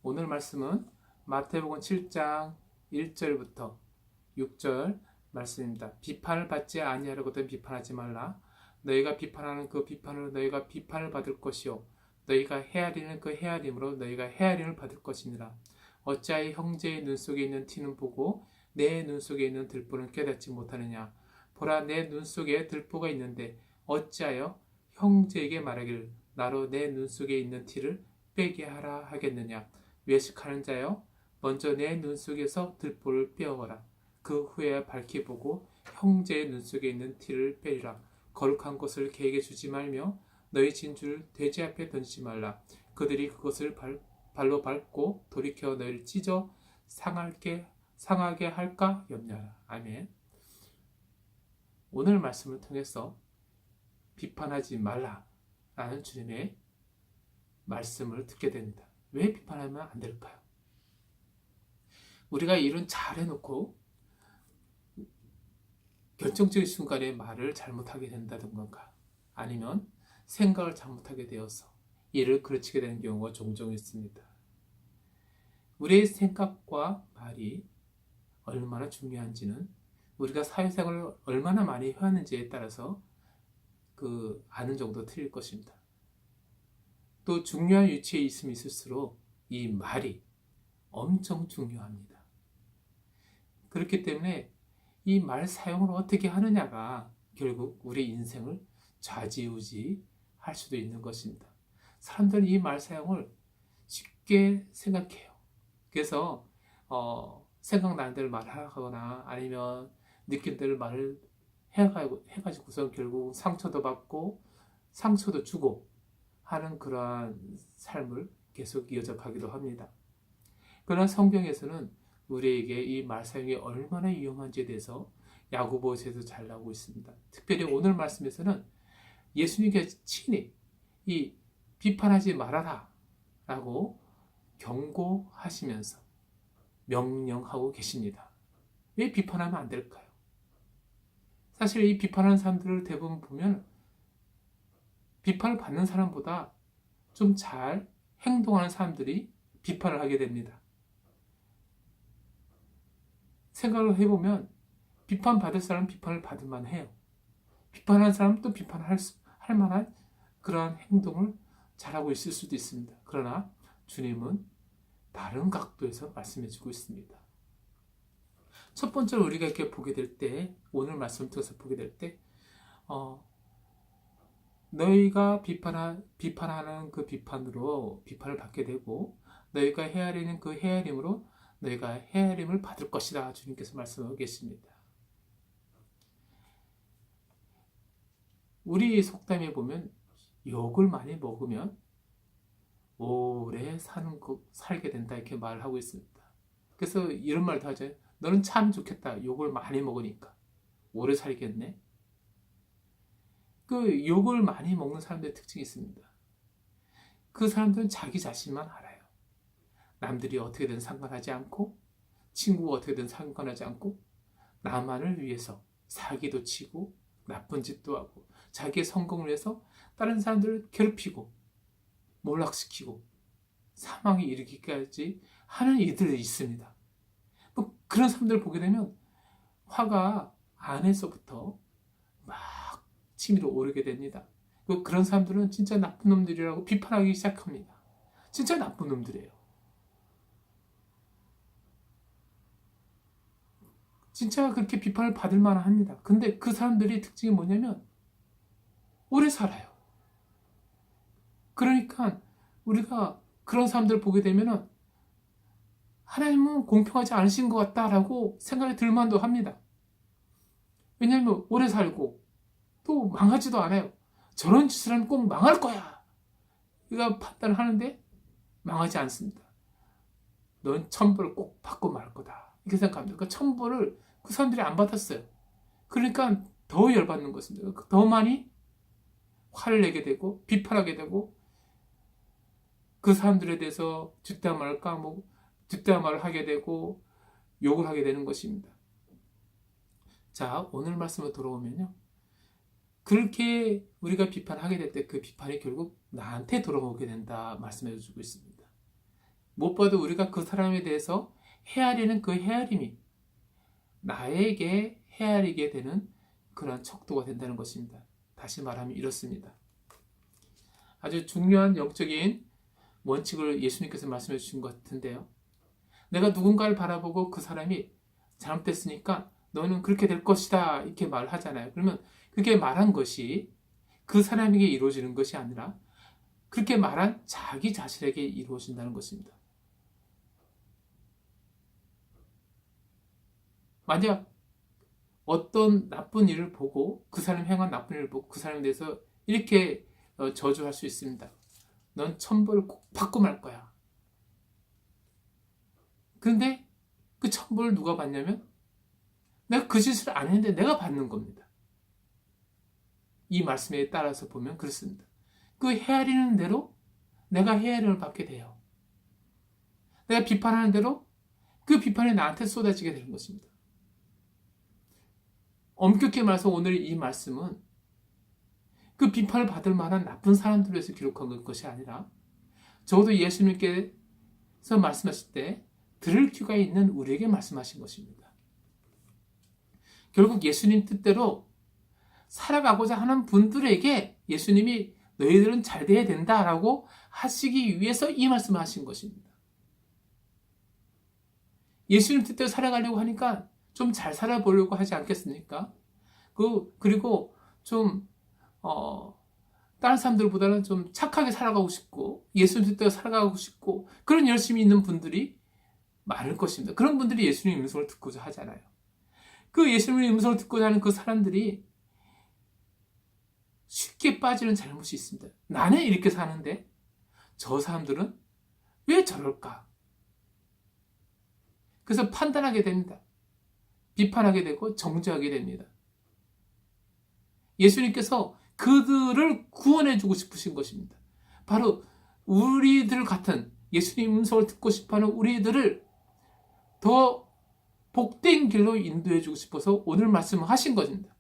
오늘 말씀은 마태복음 7장 1절부터 6절 말씀입니다. 비판을 받지 아니하려거든 비판하지 말라. 너희가 비판하는 그 비판으로 너희가 비판을 받을 것이요 너희가 헤아리는 그 헤아림으로 너희가 헤아림을 받을 것이니라. 어찌하여 형제의 눈 속에 있는 티는 보고 내 눈 속에 있는 들보는 깨닫지 못하느냐. 보라, 내 눈 속에 들보가 있는데 어찌하여 형제에게 말하기를 나로 내 눈 속에 있는 티를 빼게 하라 하겠느냐. 외식하는 자여, 먼저 내 눈 속에서 들보를 빼어라. 그 후에 밝히 보고 형제의 눈 속에 있는 티를 빼리라. 거룩한 것을 개에게 주지 말며 너희 진주를 돼지 앞에 던지지 말라. 그들이 그것을 발로 밟고 돌이켜 너희를 찢어 상하게 할까 염려하라. 아멘. 오늘 말씀을 통해서 비판하지 말라라는 주님의 말씀을 듣게 됩니다. 왜 비판하면 안 될까요? 우리가 일은 잘 해놓고 결정적인 순간에 말을 잘못하게 된다는 건가, 아니면 생각을 잘못하게 되어서 일을 그르치게 되는 경우가 종종 있습니다. 우리의 생각과 말이 얼마나 중요한지는 우리가 사회생활을 얼마나 많이 해왔는지에 따라서 아는 정도 틀릴 것입니다. 또 중요한 위치에 있으면 있을수록 이 말이 엄청 중요합니다. 그렇기 때문에 이 말 사용을 어떻게 하느냐가 결국 우리 인생을 좌지우지할 수도 있는 것입니다. 사람들은 이 말 사용을 쉽게 생각해요. 그래서 생각나는 대로 말하거나 아니면 느낀 대로 말을 해가지고서 결국 상처도 받고 상처도 주고 하는 그러한 삶을 계속 이어져 가기도 합니다. 그러나 성경에서는 우리에게 이 말 사용이 얼마나 위험한지에 대해서 야고보서에서 잘 나오고 있습니다. 특별히 오늘 말씀에서는 예수님께서 친히 이 비판하지 말아라 라고 경고하시면서 명령하고 계십니다. 왜 비판하면 안 될까요? 사실 이 비판하는 사람들을 대부분 보면 비판을 받는 사람보다 좀 잘 행동하는 사람들이 비판을 하게 됩니다. 생각을 해보면 비판받을 사람은 비판을 받을 만해요. 비판하는 사람은 또 비판할 만한 그러한 행동을 잘하고 있을 수도 있습니다. 그러나 주님은 다른 각도에서 말씀해주고 있습니다. 첫 번째로 우리가 이렇게 보게 될 때, 오늘 말씀을 통해서 보게 될 때, 너희가 비판하는 그 비판으로 비판을 받게 되고, 너희가 헤아리는 그 헤아림으로 너희가 헤아림을 받을 것이다. 주님께서 말씀하고 계십니다. 우리 속담에 보면 욕을 많이 먹으면 오래 살게 된다 이렇게 말을 하고 있습니다. 그래서 이런 말도 하죠. 너는 참 좋겠다. 욕을 많이 먹으니까 오래 살겠네. 그 욕을 많이 먹는 사람들의 특징이 있습니다. 그 사람들은 자기 자신만 알아요. 남들이 어떻게든 상관하지 않고 친구가 어떻게든 상관하지 않고 나만을 위해서 사기도 치고 나쁜 짓도 하고 자기의 성공을 위해서 다른 사람들을 괴롭히고 몰락시키고 사망에 이르기까지 하는 이들이 있습니다. 뭐 그런 사람들을 보게 되면 화가 안에서부터 막 치밀어 오르게 됩니다. 그런 사람들은 진짜 나쁜 놈들이라고 비판하기 시작합니다. 진짜 나쁜 놈들이에요. 진짜 그렇게 비판을 받을 만합니다. 근데 그 사람들의 특징이 뭐냐면 오래 살아요. 그러니까 우리가 그런 사람들을 보게 되면 하나님은 공평하지 않으신 것 같다라고 생각이 들만도 합니다. 왜냐하면 오래 살고 또 망하지도 않아요. 저런 짓을 하면 꼭 망할 거야. 우리가 판단을 하는데 망하지 않습니다. 넌 천벌을 꼭 받고 말 거다. 이렇게 생각합니다. 그 천벌을 그 사람들이 안 받았어요. 그러니까 더 열받는 것입니다. 더 많이 화를 내게 되고 비판하게 되고 그 사람들에 대해서 뒷담화를 까먹고 뒷담화를 하게 되고 욕을 하게 되는 것입니다. 자, 오늘 말씀으로 돌아오면요. 그렇게 우리가 비판하게 될 때 그 비판이 결국 나한테 돌아오게 된다 말씀해 주고 있습니다. 무엇보다도 우리가 그 사람에 대해서 헤아리는 그 헤아림이 나에게 헤아리게 되는 그런 척도가 된다는 것입니다. 다시 말하면 이렇습니다. 아주 중요한 영적인 원칙을 예수님께서 말씀해 주신 것 같은데요. 내가 누군가를 바라보고 그 사람이 잘못됐으니까 너는 그렇게 될 것이다 이렇게 말하잖아요. 그러면 그게 말한 것이 그 사람에게 이루어지는 것이 아니라 그렇게 말한 자기 자신에게 이루어진다는 것입니다. 만약 어떤 나쁜 일을 보고 그 사람이 행한 나쁜 일을 보고 그 사람에 대해서 이렇게 저주할 수 있습니다. 넌 천벌을 꼭 받고 말 거야. 그런데 그 천벌을 누가 받냐면 내가 그 짓을 안 했는데 내가 받는 겁니다. 이 말씀에 따라서 보면 그렇습니다. 그 헤아리는 대로 내가 헤아림을 받게 돼요. 내가 비판하는 대로 그 비판이 나한테 쏟아지게 되는 것입니다. 엄격히 말해서 오늘 이 말씀은 그 비판을 받을 만한 나쁜 사람들을 위해서 기록한 것이 아니라 적어도 예수님께서 말씀하실 때 들을 귀가 있는 우리에게 말씀하신 것입니다. 결국 예수님 뜻대로 살아가고자 하는 분들에게 예수님이 너희들은 잘 돼야 된다라고 하시기 위해서 이 말씀을 하신 것입니다. 예수님 뜻대로 살아가려고 하니까 좀 잘 살아보려고 하지 않겠습니까? 그리고 좀 다른 사람들보다는 좀 착하게 살아가고 싶고 예수님 뜻대로 살아가고 싶고 그런 열심이 있는 분들이 많을 것입니다. 그런 분들이 예수님의 음성을 듣고자 하잖아요. 그 예수님의 음성을 듣고자 하는 그 사람들이 쉽게 빠지는 잘못이 있습니다. 나는 이렇게 사는데 저 사람들은 왜 저럴까? 그래서 판단하게 됩니다. 비판하게 되고 정죄하게 됩니다. 예수님께서 그들을 구원해주고 싶으신 것입니다. 바로 우리들 같은 예수님 음성을 듣고 싶어하는 우리들을 더 복된 길로 인도해주고 싶어서 오늘 말씀을 하신 것입니다.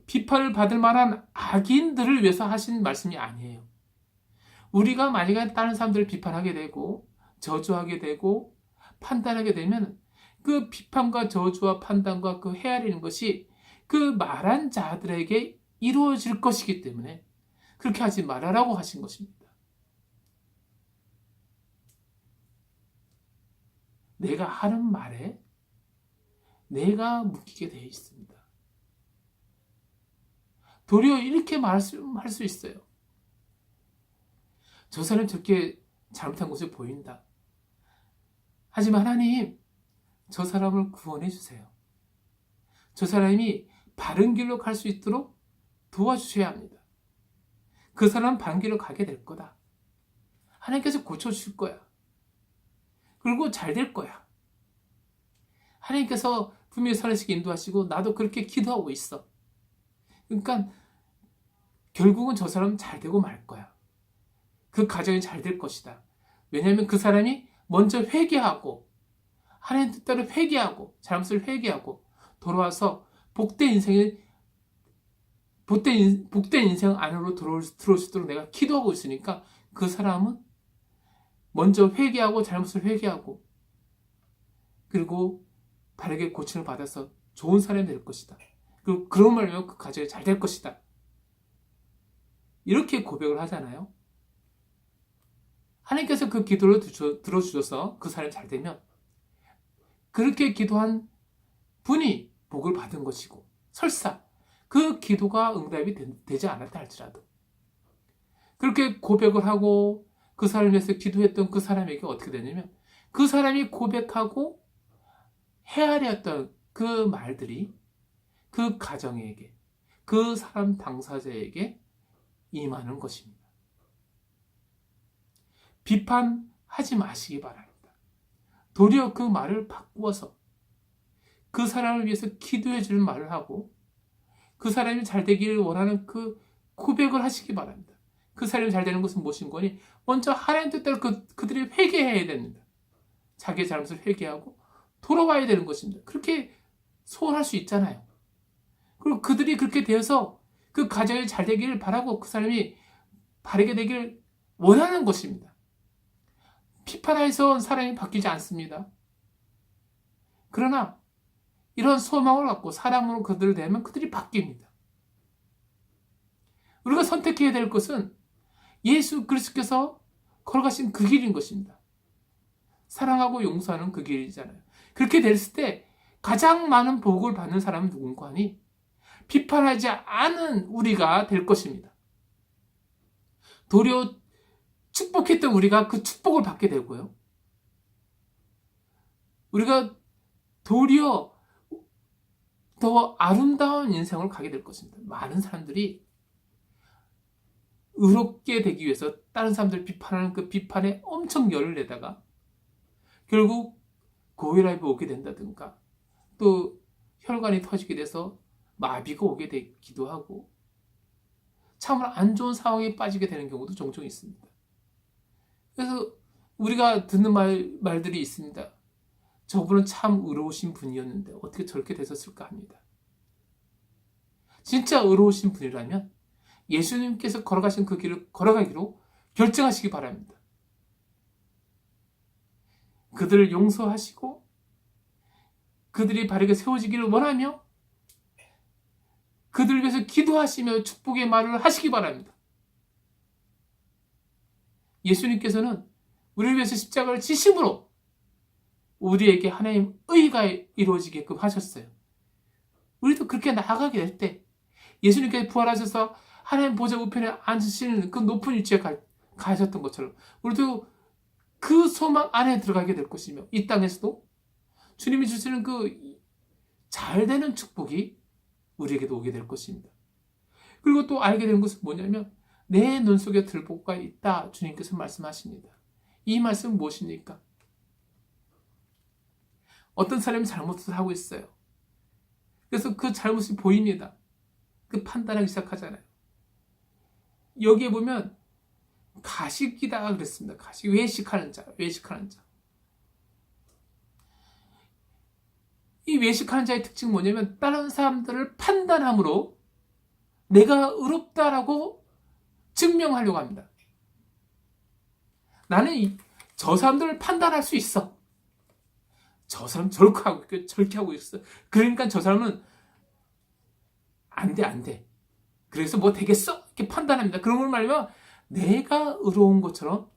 비판을 받을 만한 악인들을 위해서 하신 말씀이 아니에요. 우리가 만약에 다른 사람들을 비판하게 되고 저주하게 되고 판단하게 되면 그 비판과 저주와 판단과 그 헤아리는 것이 그 말한 자들에게 이루어질 것이기 때문에 그렇게 하지 말아라고 하신 것입니다. 내가 하는 말에 내가 묶이게 되어 있습니다. 도리어 이렇게 말할 수 있어요. 저 사람이 저렇게 잘못한 것이 보인다. 하지만 하나님, 저 사람을 구원해 주세요. 저 사람이 바른 길로 갈 수 있도록 도와주셔야 합니다. 그 사람은 바른 길로 가게 될 거다. 하나님께서 고쳐주실 거야. 그리고 잘 될 거야. 하나님께서 분명히 선하시게 인도하시고 나도 그렇게 기도하고 있어. 그러니까 결국은 저 사람은 잘 되고 말 거야. 그 가정이 잘 될 것이다. 왜냐하면 그 사람이 먼저 회개하고 하나님 뜻대로 회개하고 잘못을 회개하고 돌아와서 복된 인생 안으로 들어올 수 있도록 내가 기도하고 있으니까 그 사람은 먼저 회개하고 잘못을 회개하고 그리고 바르게 고침을 받아서 좋은 사람이 될 것이다. 그리고 그런 말이면 그 가정이 잘 될 것이다. 이렇게 고백을 하잖아요. 하나님께서 그 기도를 들어주셔서 그 사람이 잘 되면 그렇게 기도한 분이 복을 받은 것이고 설사 그 기도가 응답이 되지 않았다 할지라도 그렇게 고백을 하고 그 사람을 위해서 기도했던 그 사람에게 어떻게 되냐면 그 사람이 고백하고 헤아렸던 그 말들이 그 가정에게 그 사람 당사자에게 임하는 것입니다. 비판하지 마시기 바랍니다. 도리어 그 말을 바꾸어서 그 사람을 위해서 기도해 주는 말을 하고 그 사람이 잘 되기를 원하는 그 고백을 하시기 바랍니다. 그 사람이 잘 되는 것은 무엇인 거니? 먼저 하나님 뜻대로 그들이 회개해야 됩니다. 자기의 잘못을 회개하고 돌아와야 되는 것입니다. 그렇게 소원할 수 있잖아요. 그리고 그들이 그렇게 되어서 그 가정이 잘 되기를 바라고 그 사람이 바르게 되기를 원하는 것입니다. 비판해서 사람이 바뀌지 않습니다. 그러나 이런 소망을 갖고 사랑으로 그들을 대하면 그들이 바뀝니다. 우리가 선택해야 될 것은 예수 그리스도께서 걸어가신 그 길인 것입니다. 사랑하고 용서하는 그 길이잖아요. 그렇게 됐을 때 가장 많은 복을 받는 사람은 누군가 하니 비판하지 않은 우리가 될 것입니다. 도리어 축복했던 우리가 그 축복을 받게 되고요. 우리가 도리어 더 아름다운 인생을 가게 될 것입니다. 많은 사람들이 의롭게 되기 위해서 다른 사람들 비판하는 그 비판에 엄청 열을 내다가 결국 고혈압이 오게 된다든가 또 혈관이 터지게 돼서 마비가 오게 되기도 하고 참으로 안 좋은 상황에 빠지게 되는 경우도 종종 있습니다. 그래서 우리가 듣는 말들이 있습니다. 저분은 참 의로우신 분이었는데 어떻게 저렇게 되셨을까 합니다. 진짜 의로우신 분이라면 예수님께서 걸어가신 그 길을 걸어가기로 결정하시기 바랍니다. 그들을 용서하시고 그들이 바르게 세워지기를 원하며 그들을 위해서 기도하시며 축복의 말을 하시기 바랍니다. 예수님께서는 우리를 위해서 십자가를 지심으로 우리에게 하나님 의가 이루어지게끔 하셨어요. 우리도 그렇게 나아가게 될 때 예수님께서 부활하셔서 하나님 보좌 우편에 앉으시는 그 높은 위치에 가셨던 것처럼 우리도 그 소망 안에 들어가게 될 것이며 이 땅에서도 주님이 주시는 그 잘되는 축복이 우리에게도 오게 될 것입니다. 그리고 또 알게 되는 것은 뭐냐면 내 눈 속에 들보가 있다 주님께서 말씀하십니다. 이 말씀은 무엇입니까? 어떤 사람이 잘못을 하고 있어요. 그래서 그 잘못이 보입니다. 그 판단하기 시작하잖아요. 여기에 보면 가식이다 그랬습니다. 가식, 외식하는 자, 외식하는 자. 이 외식하는 자의 특징은 뭐냐면 다른 사람들을 판단함으로 내가 의롭다라고 증명하려고 합니다. 나는 저 사람들을 판단할 수 있어. 저 사람 저렇게 하고 있어. 그러니까 저 사람은 안 돼. 그래서 뭐 되겠어? 이렇게 판단합니다. 그런 걸 말하면 내가 의로운 것처럼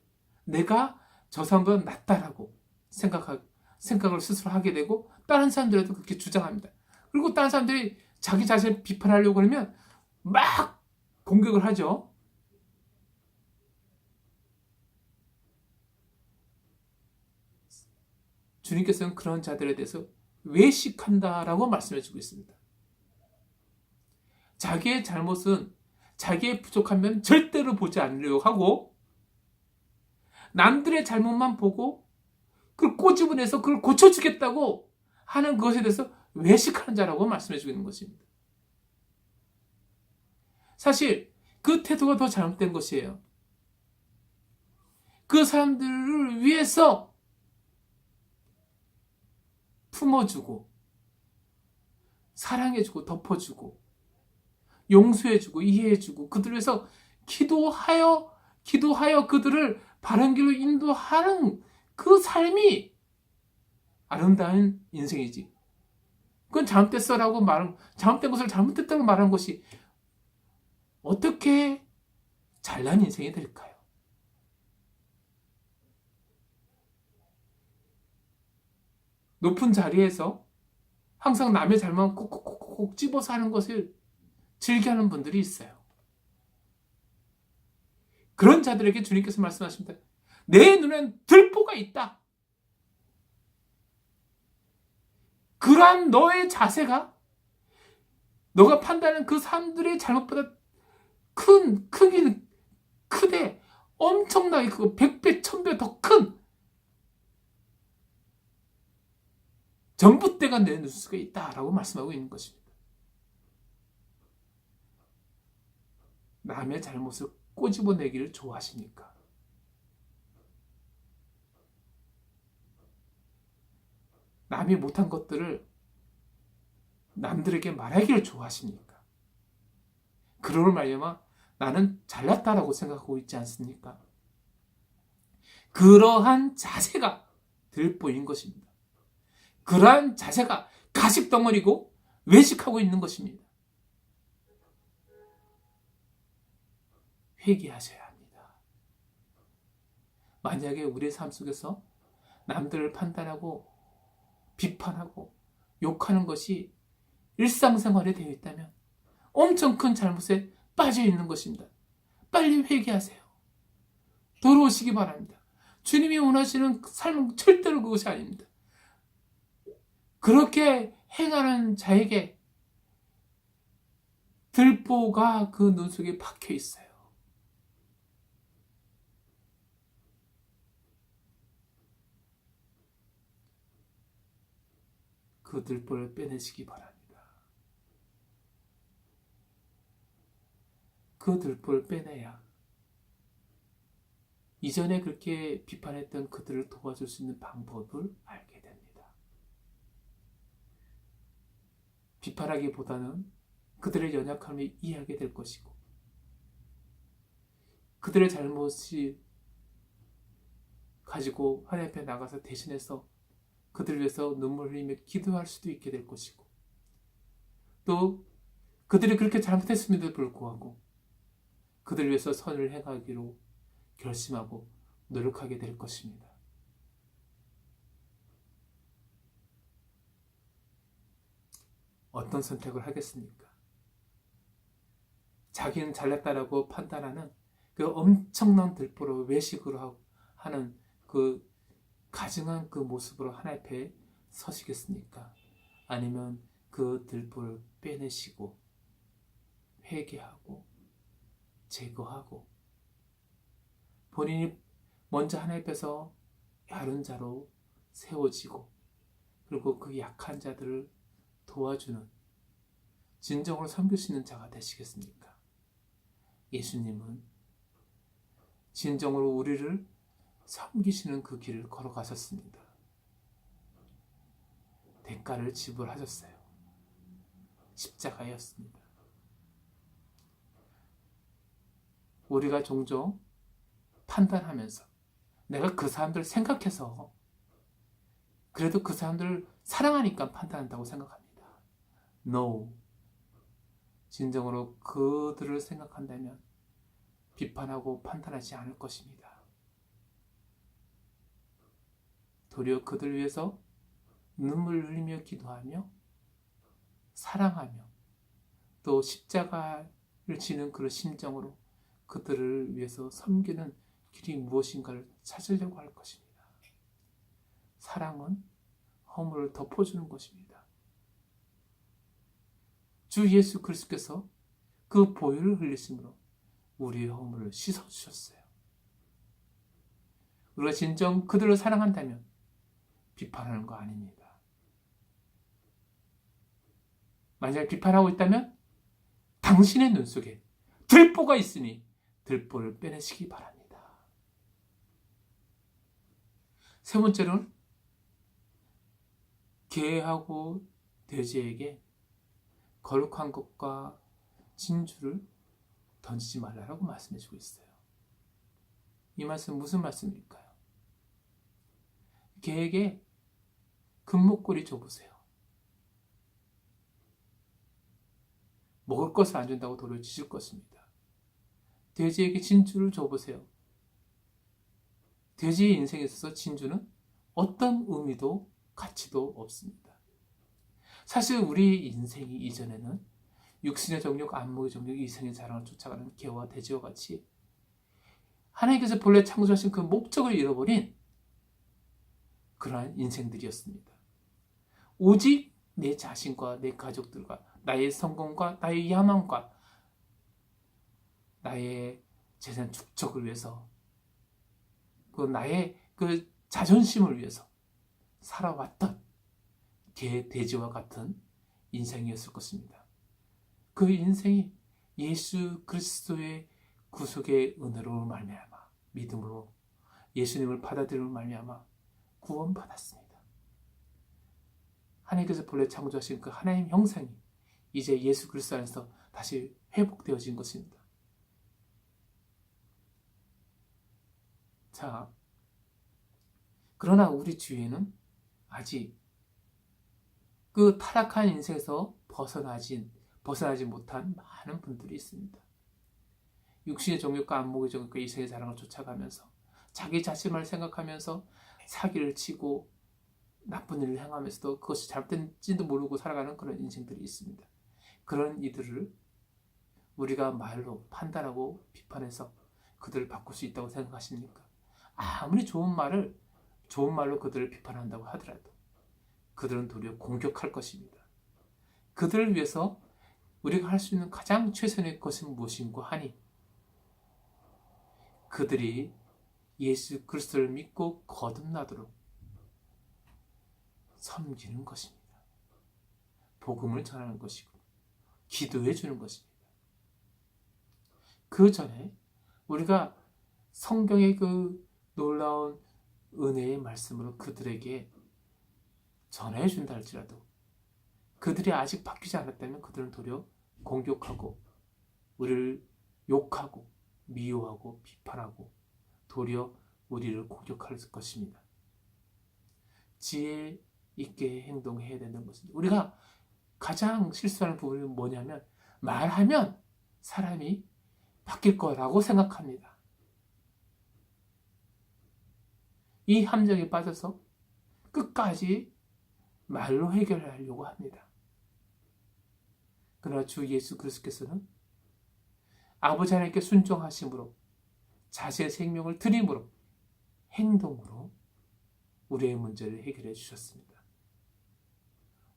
내가 저 사람보다 낫다라고 생각을 스스로 하게 되고 다른 사람들에도 그렇게 주장합니다. 그리고 다른 사람들이 자기 자신을 비판하려고 하면 막 공격을 하죠. 주님께서는 그런 자들에 대해서 외식한다라고 말씀해주고 있습니다. 자기의 잘못은 자기의 부족한 면 절대로 보지 않으려고 하고 남들의 잘못만 보고 그걸 꼬집어내서 그걸 고쳐주겠다고 하는 것에 대해서 외식하는 자라고 말씀해주고 있는 것입니다. 사실 그 태도가 더 잘못된 것이에요. 그 사람들을 위해서 품어주고 사랑해주고 덮어주고 용서해주고 이해해주고 그들을 위해서 기도하여 그들을 바른 길로 인도하는 그 삶이 아름다운 인생이지. 그건 잘못됐어라고 잘못된 것을 잘못됐다고 말하는 것이 어떻게 잘난 인생이 될까요? 높은 자리에서 항상 남의 잘못 콕콕콕콕 집어서 하는 것을 즐겨하는 분들이 있어요. 그런 자들에게 주님께서 말씀하십니다. 내 눈엔 들보가 있다. 그러한 너의 자세가 너가 판단하는 그 사람들의 잘못보다 크기는 크되 엄청나게 크고 100배, 1000배 더 큰 전봇대가 내 눈 속에 있다라고 말씀하고 있는 것입니다. 남의 잘못을 꼬집어내기를 좋아하십니까? 남이 못한 것들을 남들에게 말하기를 좋아하십니까? 그러로 말미암아 나는 잘났다라고 생각하고 있지 않습니까? 그러한 자세가 들보인 것입니다. 그러한 자세가 가식덩어리고 외식하고 있는 것입니다. 회개하셔야 합니다. 만약에 우리의 삶 속에서 남들을 판단하고 비판하고 욕하는 것이 일상생활에 되어 있다면 엄청 큰 잘못에 빠져 있는 것입니다. 빨리 회개하세요. 돌아오시기 바랍니다. 주님이 원하시는 삶은 절대로 그것이 아닙니다. 그렇게 행하는 자에게 들보가 그 눈 속에 박혀 있어요. 그 들보를 빼내시기 바랍니다. 그 들보를 빼내야 이전에 그렇게 비판했던 그들을 도와줄 수 있는 방법을 알게 됩니다. 비판하기보다는 그들의 연약함을 이해하게 될 것이고 그들의 잘못이 가지고 하나님 앞에 나가서 대신해서 그들을 위해서 눈물 흘리며 기도할 수도 있게 될 것이고 또 그들이 그렇게 잘못했음에도 불구하고 그들을 위해서 선을 행하기로 결심하고 노력하게 될 것입니다. 어떤 선택을 하겠습니까? 자기는 잘났다라고 판단하는 그 엄청난 들보로 외식으로 하는 그 가증한 그 모습으로 하나님 앞에 서시겠습니까? 아니면 그 들보를 빼내시고 회개하고 제거하고 본인이 먼저 하나님 앞에서 야른 자로 세워지고 그리고 그 약한 자들을 도와주는 진정으로 섬기시는 자가 되시겠습니까? 예수님은 진정으로 우리를 섬기시는 그 길을 걸어가셨습니다. 대가를 지불하셨어요. 십자가였습니다. 우리가 종종 판단하면서 내가 그 사람들을 생각해서 그래도 그 사람들을 사랑하니까 판단한다고 생각합니다. No. 진정으로 그들을 생각한다면 비판하고 판단하지 않을 것입니다. 도리어 그들을 위해서 눈물 흘리며 기도하며 사랑하며 또 십자가를 지는 그런 심정으로 그들을 위해서 섬기는 길이 무엇인가를 찾으려고 할 것입니다. 사랑은 허물을 덮어주는 것입니다. 주 예수 그리스도께서 그 보혈을 흘리심으로 우리의 허물을 씻어주셨어요. 우리가 진정 그들을 사랑한다면 비판하는 거 아닙니다. 만약 비판하고 있다면 당신의 눈 속에 들보가 있으니 들보를 빼내시기 바랍니다. 세 번째로는 개하고 돼지에게 거룩한 것과 진주를 던지지 말라고 말씀해주고 있어요. 이 말씀은 무슨 말씀일까요? 개에게 금목걸이 줘보세요. 먹을 것을 안 준다고 도리어 짖을 것입니다. 돼지에게 진주를 줘보세요. 돼지의 인생에 있어서 진주는 어떤 의미도 가치도 없습니다. 사실 우리 인생이 이전에는 육신의 정욕, 안목의 정욕, 이생의 자랑을 쫓아가는 개와 돼지와 같이 하나님께서 본래 창조하신 그 목적을 잃어버린 그러한 인생들이었습니다. 오직 내 자신과 내 가족들과 나의 성공과 나의 야망과 나의 재산 축적을 위해서 그 나의 그 자존심을 위해서 살아왔던 개, 돼지와 같은 인생이었을 것입니다. 그 인생이 예수 그리스도의 구속의 은혜로 말미암아 믿음으로 예수님을 받아들임으로 말미암아 구원받았습니다. 하나님께서 본래 창조하신 그 하나님 형상이 이제 예수 그리스도 안에서 다시 회복되어진 것입니다. 자, 그러나 우리 주위에는 아직 그 타락한 인생에서 벗어나지 못한 많은 분들이 있습니다. 육신의 정욕과 안목의 정욕과 이성의 사랑을 쫓아가면서 자기 자신을 생각하면서 사기를 치고 나쁜 일을 행하면서도 그것이 잘못된지도 모르고 살아가는 그런 인생들이 있습니다. 그런 이들을 우리가 말로 판단하고 비판해서 그들을 바꿀 수 있다고 생각하십니까? 아무리 좋은 말로 그들을 비판한다고 하더라도 그들은 도리어 공격할 것입니다. 그들을 위해서 우리가 할 수 있는 가장 최선의 것은 무엇인고 하니 그들이 예수 그리스도를 믿고 거듭나도록 섬기는 것입니다. 복음을 전하는 것이고 기도해 주는 것입니다. 그 전에 우리가 성경의 그 놀라운 은혜의 말씀으로 그들에게 전해 준다 할지라도 그들이 아직 바뀌지 않았다면 그들은 도리어 공격하고 우리를 욕하고 미워하고 비판하고 도리어 우리를 공격할 것입니다. 지혜 있게 행동해야 되는 것입니다. 우리가 가장 실수하는 부분이 뭐냐면 말하면 사람이 바뀔 거라고 생각합니다. 이 함정에 빠져서 끝까지 말로 해결하려고 합니다. 그러나 주 예수 그리스도께서는 아버지 하나님께 순종하심으로 자신의 생명을 드림으로 행동으로 우리의 문제를 해결해 주셨습니다.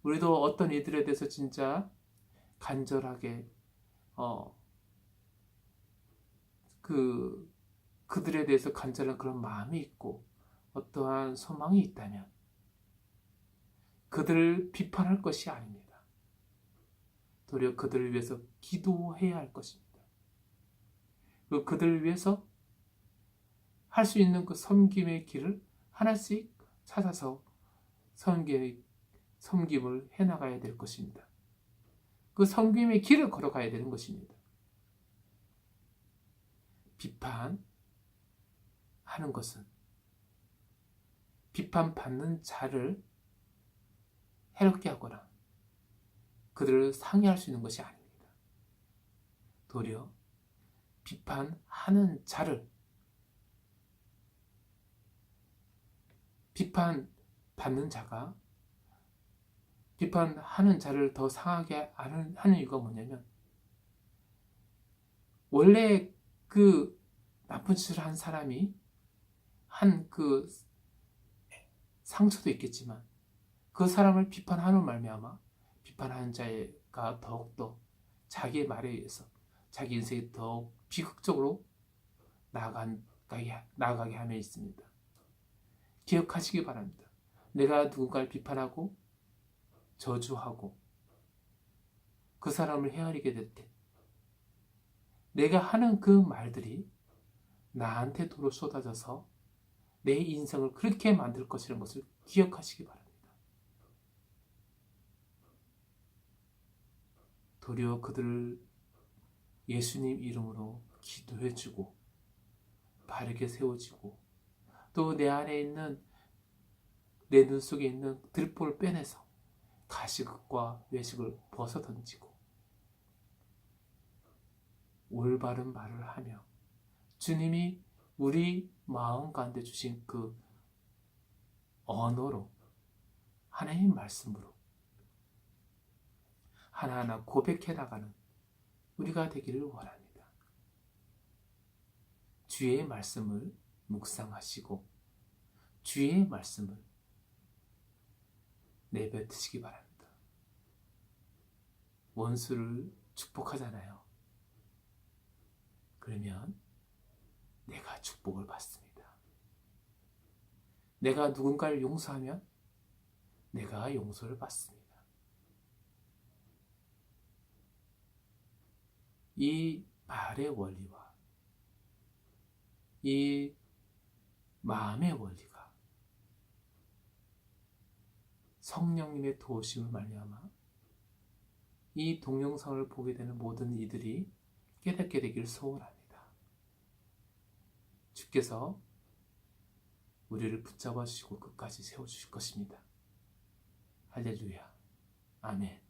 우리도 어떤 이들에 대해서 진짜 간절하게 그들에 대해서 간절한 그런 마음이 있고 어떠한 소망이 있다면 그들을 비판할 것이 아닙니다. 도리어 그들을 위해서 기도해야 할 것입니다. 그리고 그들을 위해서 할 수 있는 그 섬김의 길을 하나씩 찾아서 섬김을 해나가야 될 것입니다. 그 섬김의 길을 걸어가야 되는 것입니다. 비판하는 것은 비판받는 자를 해롭게 하거나 그들을 상해할 수 있는 것이 아닙니다. 도리어 비판하는 자를 비판받는 자가 비판하는 자를 더 상하게 하는 이유가 뭐냐면 원래 그 나쁜 짓을 한 사람이 한 그 상처도 있겠지만 그 사람을 비판하는 말미암아 비판하는 자가 더욱더 자기의 말에 의해서 자기 인생이 더욱 비극적으로 나아가게 함에 있습니다. 기억하시기 바랍니다. 내가 누군가를 비판하고 저주하고 그 사람을 헤아리게 될 때 내가 하는 그 말들이 나한테 도로 쏟아져서 내 인생을 그렇게 만들 것이라는 것을 기억하시기 바랍니다. 도리어 그들을 예수님 이름으로 기도해주고 바르게 세워지고 또 내 안에 있는 내 눈 속에 있는 들보를 빼내서 가시극과 외식을 벗어던지고 올바른 말을 하며 주님이 우리 마음 가운데 주신 그 언어로 하나님 말씀으로 하나하나 고백해 나가는 우리가 되기를 원합니다. 주의 말씀을 묵상하시고 주의 말씀을 내뱉으시기 바랍니다. 원수를 축복하잖아요. 그러면 내가 축복을 받습니다. 내가 누군가를 용서하면 내가 용서를 받습니다. 이 말의 원리와 이 마음의 원리가 성령님의 도우심을 말미암아 이 동영상을 보게 되는 모든 이들이 깨닫게 되기를 소원합니다. 주께서 우리를 붙잡아 주시고 끝까지 세워주실 것입니다. 할렐루야. 아멘.